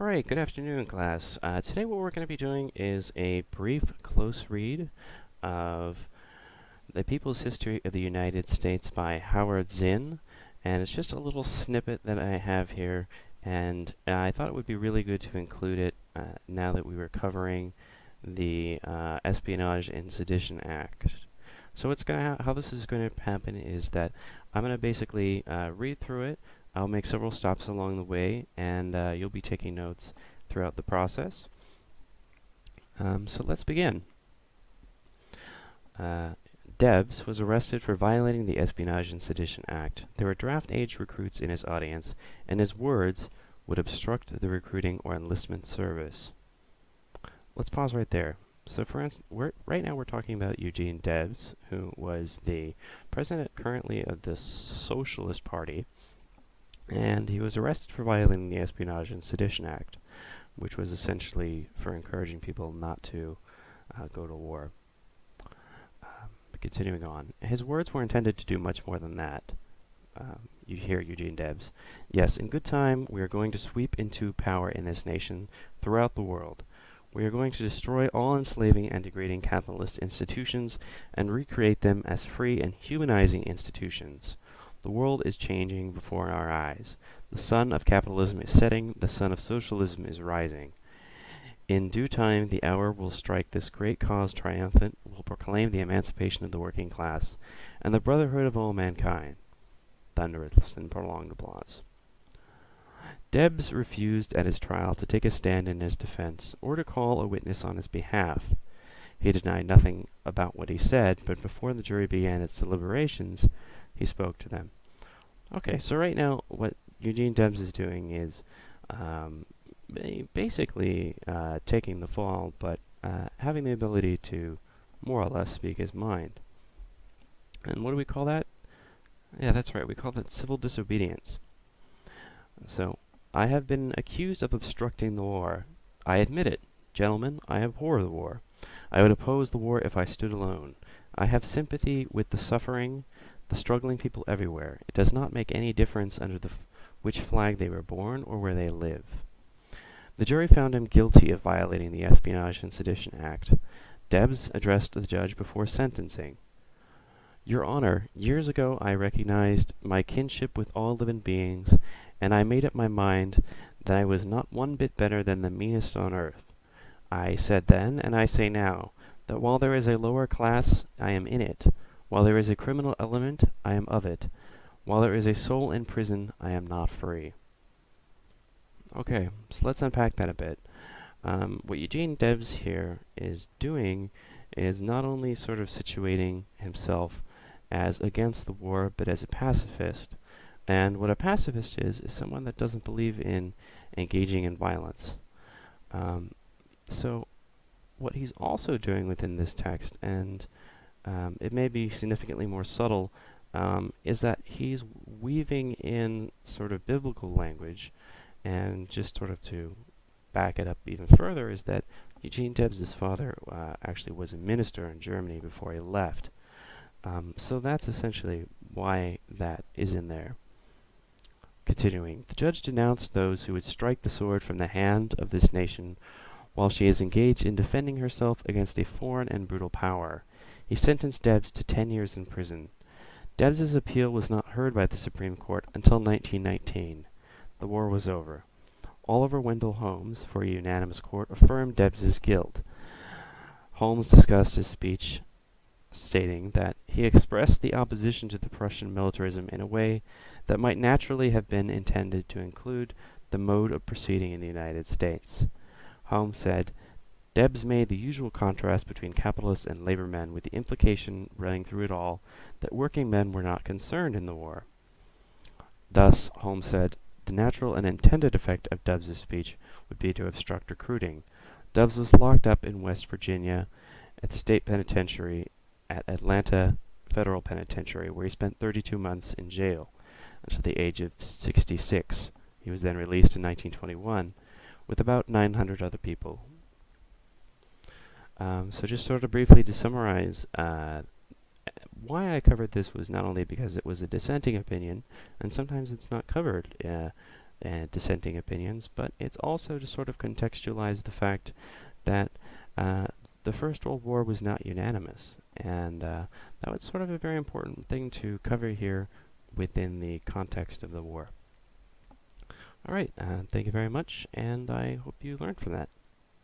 Alright, good afternoon, class. Today what we're going to be doing is a brief close read of The People's History of the United States by Howard Zinn, and it's just a little snippet that I have here, and I thought it would be really good to include it now that we were covering the Espionage and Sedition Act. So how this is going to happen is that I'm going to basically read through it. I'll make several stops along the way, and you'll be taking notes throughout the process. So let's begin. Debs was arrested for violating the Espionage and Sedition Act. There were draft-age recruits in his audience, and his words would obstruct the recruiting or enlistment service. Let's pause right there. So for instance, right now we're talking about Eugene Debs, who was the president currently of the Socialist Party, and he was arrested for violating the Espionage and Sedition Act, which was essentially for encouraging people not to go to war. Continuing on, his words were intended to do much more than that. You hear Eugene Debs. Yes, in good time, we are going to sweep into power in this nation throughout the world. We are going to destroy all enslaving and degrading capitalist institutions and recreate them as free and humanizing institutions. The world is changing before our eyes. The sun of capitalism is setting, the sun of socialism is rising. In due time, the hour will strike this great cause triumphant, will proclaim the emancipation of the working class, and the brotherhood of all mankind. Thunderous and prolonged applause. Debs refused at his trial to take a stand in his defense, or to call a witness on his behalf. He denied nothing about what he said, but before the jury began its deliberations, he spoke to them. Okay, so right now, what Eugene Debs is doing is basically taking the fall, but having the ability to more or less speak his mind. And what do we call that? Yeah, that's right, we call that civil disobedience. So, I have been accused of obstructing the war. I admit it. Gentlemen, I abhor the war. I would oppose the war if I stood alone. I have sympathy with the suffering, the struggling people everywhere. It does not make any difference under which flag they were born or where they live. The jury found him guilty of violating the Espionage and Sedition Act. Debs addressed the judge before sentencing. Your Honor, years ago I recognized my kinship with all living beings, and I made up my mind that I was not one bit better than the meanest on earth. I said then, and I say now, that while there is a lower class, I am in it. While there is a criminal element, I am of it. While there is a soul in prison, I am not free. Okay, so let's unpack that a bit. What Eugene Debs here is doing is not only sort of situating himself as against the war, but as a pacifist. And what a pacifist is someone that doesn't believe in engaging in violence. So what he's also doing within this text, and it may be significantly more subtle, is that he's weaving in sort of biblical language, and just sort of to back it up even further is that Eugene Debs' father actually was a minister in Germany before he left. So that's essentially why that is in there. Continuing, the judge denounced those who would strike the sword from the hand of this nation while she is engaged in defending herself against a foreign and brutal power. He sentenced Debs to 10 years in prison. Debs' appeal was not heard by the Supreme Court until 1919. The war was over. Oliver Wendell Holmes, for a unanimous court, affirmed Debs' guilt. Holmes discussed his speech, stating that he expressed the opposition to the Prussian militarism in a way that might naturally have been intended to include the mode of proceeding in the United States. Holmes said, Debs made the usual contrast between capitalists and labor men, with the implication running through it all that working men were not concerned in the war. Thus, Holmes said, the natural and intended effect of Debs' speech would be to obstruct recruiting. Debs was locked up in West Virginia at the state penitentiary at Atlanta Federal Penitentiary, where he spent 32 months in jail until the age of 66. He was then released in 1921 with about 900 other people. So just sort of briefly to summarize, why I covered this was not only because it was a dissenting opinion, and sometimes it's not covered dissenting opinions, but it's also to sort of contextualize the fact that the First World War was not unanimous, and that was sort of a very important thing to cover here within the context of the war. All right, thank you very much, and I hope you learned from that.